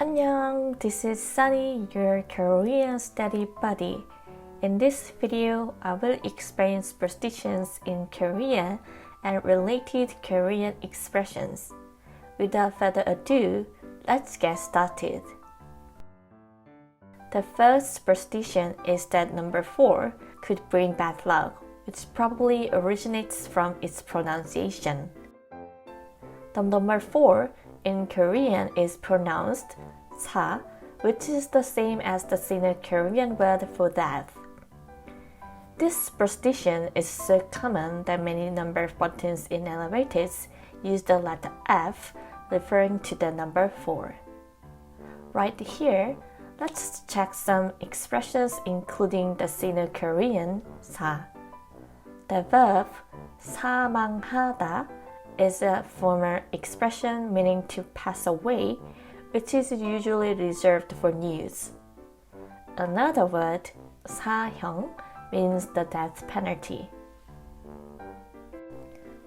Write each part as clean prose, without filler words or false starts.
Annyeong, this is Sunny, your Korean study buddy. In this video, I will explain superstitions in Korean and related Korean expressions. Without further ado, let's get started. The first superstition is that number 4 could bring bad luck, which probably originates from its pronunciation. The number 4 in Korean is pronounced sa, which is the same as the Sino-Korean word for death. This superstition is so common that many number buttons in elevators use the letter F, referring to the number 4. Right here, let's check some expressions including the Sino-Korean sa. The verb 사망하다 is a former expression meaning to pass away, which is usually reserved for news. Another word, 사형, means the death penalty.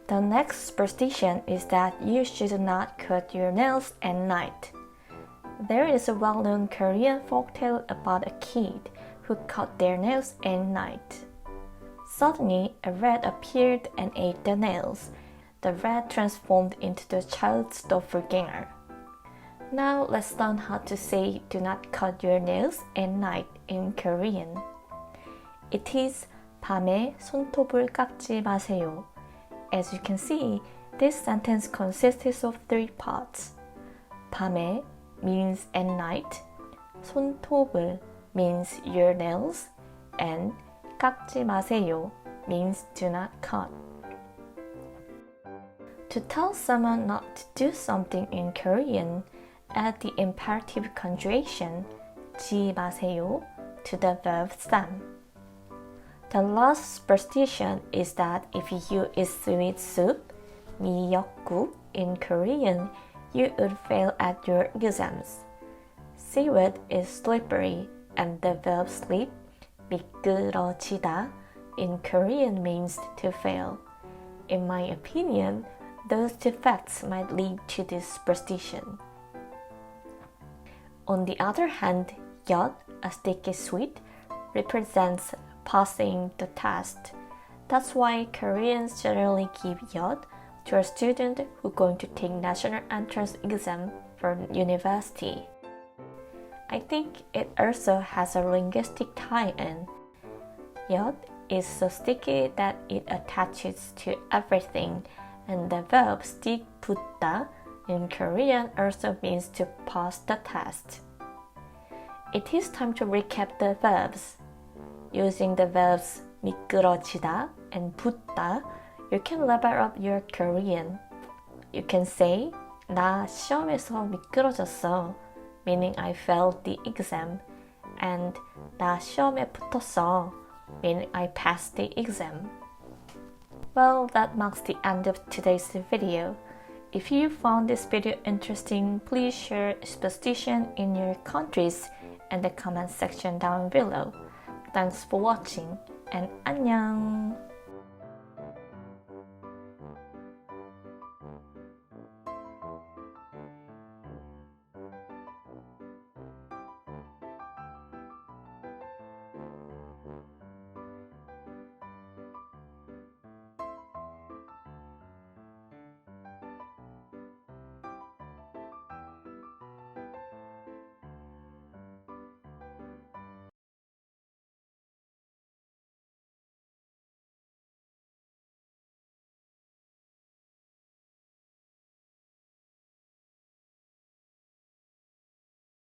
The next superstition is that you should not cut your nails at night. There is a well-known Korean folktale about a kid who cut their nails at night. Suddenly, a rat appeared and ate the nails. The rat transformed into the child's doppelganger. Now let's learn how to say do not cut your nails at night in Korean. It is 밤에 손톱을 깎지 마세요. As you can see, this sentence consists of 3 parts. 밤에 means at night, 손톱을 means your nails, and 깎지 마세요 means do not cut. To tell someone not to do something in Korean, add the imperative conjugation 지 마세요 to the verb stand. The last superstition is that if you eat seaweed soup, 미역국, in Korean, you would fail at your exams. Seaweed is slippery, and the verb slip, 미끄러지다, in Korean means to fail. In my opinion, those two facts might lead to this superstition. On the other hand, yeot, a sticky sweet, represents passing the test. That's why Koreans generally give yeot to a student who's going to take national entrance exam for university. I think it also has a linguistic tie-in. Yeot is so sticky that it attaches to everything, and the verb stick 붙다 in Korean also means to pass the test. It is time to recap the verbs. Using the verbs 미끄러지다 and 붙다, you can level up your Korean. You can say 나 시험에서 미끄러졌어, meaning I failed the exam, and 나 시험에 붙었어, meaning I passed the exam. Well, that marks the end of today's video. If you found this video interesting, please share superstition in your countries in the comment section down below. Thanks for watching, and annyeong!